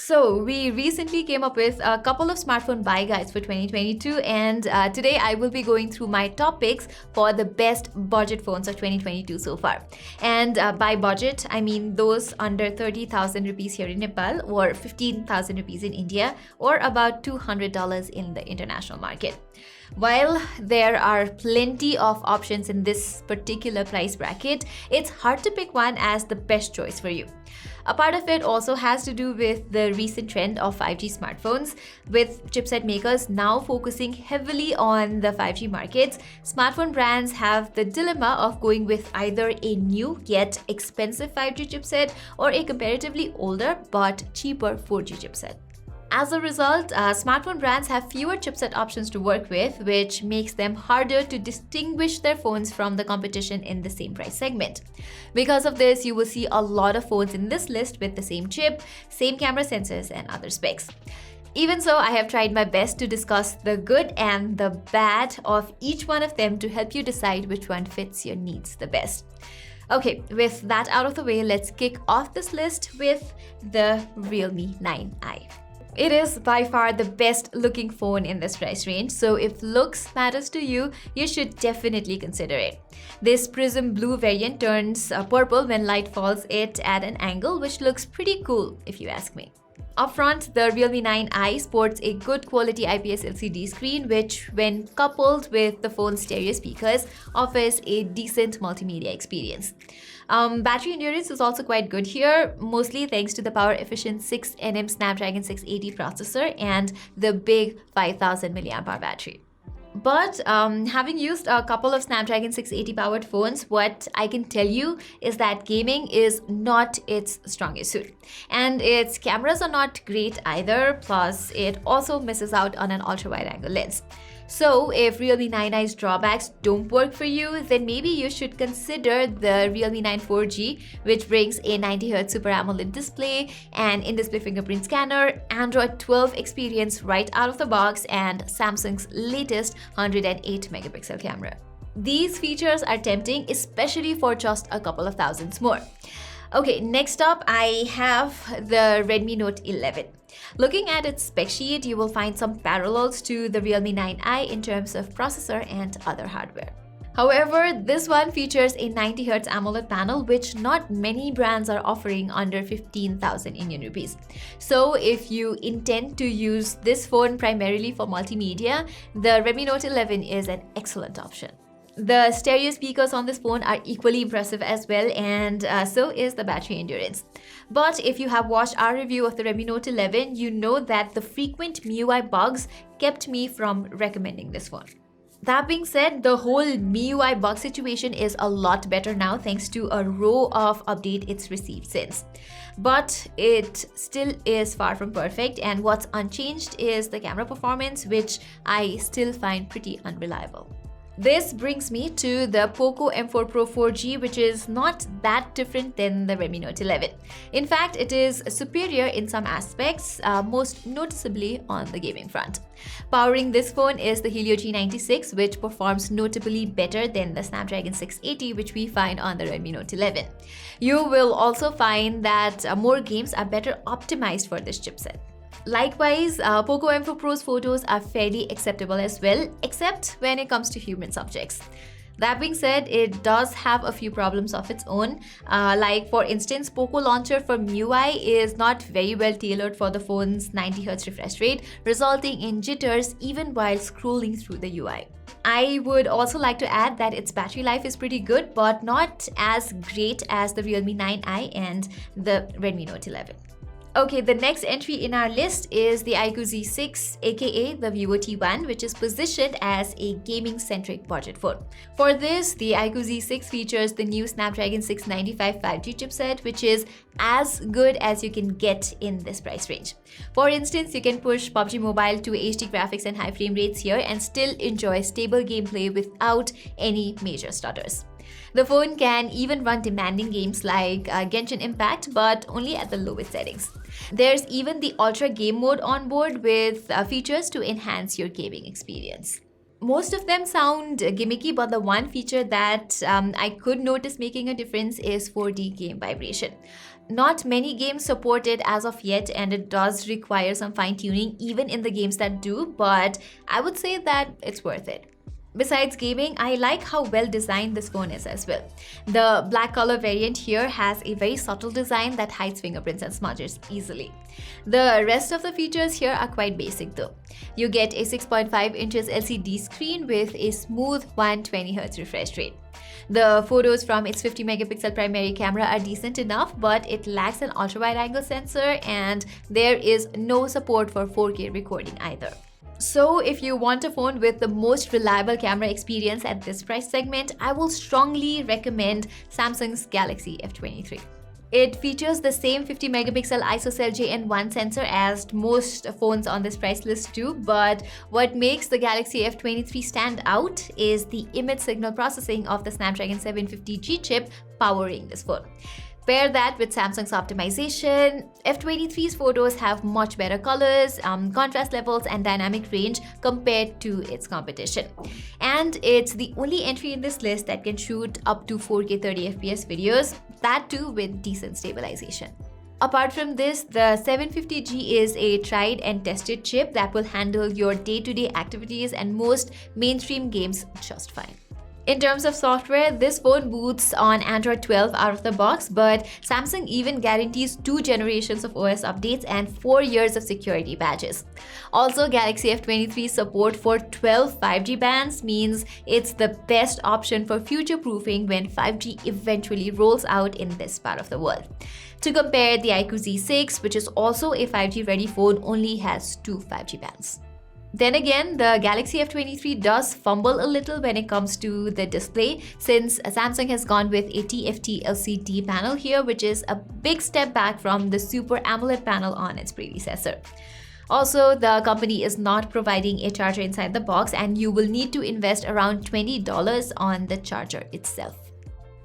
So, we recently came up with a couple of smartphone buy guides for 2022, and today I will be going through my top picks for the best budget phones of 2022 so far. And by budget, I mean those under 30,000 rupees here in Nepal, or 15,000 rupees in India, or about $200 in the international market. While there are plenty of options in this particular price bracket, it's hard to pick one as the best choice for you. A part of it also has to do with the recent trend of 5G smartphones. With chipset makers now focusing heavily on the 5G markets, smartphone brands have the dilemma of going with either a new yet expensive 5G chipset or a comparatively older but cheaper 4G chipset. As a result, smartphone brands have fewer chipset options to work with, which makes them harder to distinguish their phones from the competition in the same price segment. Because of this, you will see a lot of phones in this list with the same chip, same camera sensors, and other specs. Even so, I have tried my best to discuss the good and the bad of each one of them to help you decide which one fits your needs the best. Okay, with that out of the way, let's kick off this list with the Realme 9i. It is by far the best looking phone in this price range, so if looks matters to you, you should definitely consider it. This prism blue variant turns purple when light falls it at an angle, which looks pretty cool if you ask me. Up front, the Realme 9i sports a good quality IPS LCD screen, which when coupled with the phone's stereo speakers offers a decent multimedia experience. Battery endurance is also quite good here, mostly thanks to the power-efficient 6nm Snapdragon 680 processor and the big 5000 mAh battery. But having used a couple of Snapdragon 680 powered phones, what I can tell you is that gaming is not its strongest suit. And its cameras are not great either, plus it also misses out on an ultra-wide angle lens. So if Realme 9i's drawbacks don't work for you, then maybe you should consider the Realme 9 4G, which brings a 90Hz Super AMOLED display, an in-display fingerprint scanner, Android 12 experience right out of the box, and Samsung's latest 108 megapixel camera. These features are tempting, especially for just a couple of thousands more. Okay, next up I have the Redmi Note 11. Looking at its spec sheet, you will find some parallels to the Realme 9i in terms of processor and other hardware. However, this one features a 90Hz AMOLED panel, which not many brands are offering under 15,000 Indian rupees. So if you intend to use this phone primarily for multimedia, the Redmi Note 11 is an excellent option. The stereo speakers on this phone are equally impressive as well, and so is the battery endurance. But if you have watched our review of the Redmi Note 11, you know that the frequent MIUI bugs kept me from recommending this phone. That being said, the whole MIUI bug situation is a lot better now thanks to a row of updates it's received since. But it still is far from perfect, and what's unchanged is the camera performance, which I still find pretty unreliable. This brings me to the Poco M4 Pro 4G, which is not that different than the Redmi Note 11. In fact, it is superior in some aspects, most noticeably on the gaming front. Powering this phone is the Helio G96, which performs notably better than the Snapdragon 680, which we find on the Redmi Note 11. You will also find that more games are better optimized for this chipset. Likewise, Poco M4 Pro's photos are fairly acceptable as well, except when it comes to human subjects. That being said, it does have a few problems of its own. Like for instance, Poco Launcher for MIUI is not very well tailored for the phone's 90Hz refresh rate, resulting in jitters even while scrolling through the UI. I would also like to add that its battery life is pretty good, but not as great as the Realme 9i and the Redmi Note 11. Okay, the next entry in our list is the IQOO Z6, aka the Vivo T1, which is positioned as a gaming-centric budget phone. For this, the IQOO Z6 features the new Snapdragon 695 5G chipset, which is as good as you can get in this price range. For instance, you can push PUBG Mobile to HD graphics and high frame rates here and still enjoy stable gameplay without any major stutters. The phone can even run demanding games like Genshin Impact, but only at the lowest settings. There's even the Ultra Game mode on board with features to enhance your gaming experience. Most of them sound gimmicky, but the one feature that I could notice making a difference is 4D game vibration. Not many games support it as of yet, and it does require some fine-tuning even in the games that do, but I would say that it's worth it. Besides gaming, I like how well designed this phone is as well. The black color variant here has a very subtle design that hides fingerprints and smudges easily. The rest of the features here are quite basic though. You get a 6.5 inches LCD screen with a smooth 120Hz refresh rate. The photos from its 50 megapixel primary camera are decent enough, but it lacks an ultra wide angle sensor, and there is no support for 4K recording either. So if you want a phone with the most reliable camera experience at this price segment, I will strongly recommend Samsung's Galaxy F23. It features the same 50 megapixel ISOCELL JN1 sensor as most phones on this price list do, but what makes the Galaxy F23 stand out is the image signal processing of the Snapdragon 750G chip powering this phone. Pair that with Samsung's optimization, F23's photos have much better colors, contrast levels, and dynamic range compared to its competition. And it's the only entry in this list that can shoot up to 4K 30fps videos, that too with decent stabilization. Apart from this, the 750G is a tried and tested chip that will handle your day-to-day activities and most mainstream games just fine. In terms of software, this phone boots on Android 12 out of the box, but Samsung even guarantees 2 generations of OS updates and 4 years of security badges. Also, Galaxy F23's support for 12 5G bands means it's the best option for future-proofing when 5G eventually rolls out in this part of the world. To compare, the IQOO Z6, which is also a 5G-ready phone, only has 2 5G bands. Then again, the Galaxy F23 does fumble a little when it comes to the display, since Samsung has gone with a TFT LCD panel here, which is a big step back from the Super AMOLED panel on its predecessor. Also, the company is not providing a charger inside the box, and you will need to invest around $20 on the charger itself.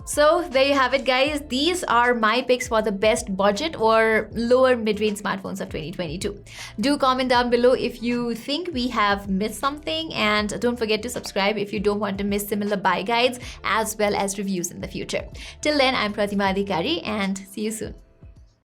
So there you have it, guys. These are my picks for the best budget or lower mid-range smartphones of 2022. Do comment down below if you think we have missed something, and don't forget to subscribe if you don't want to miss similar buy guides as well as reviews in the future. Till then, I'm Pratima, and see you soon.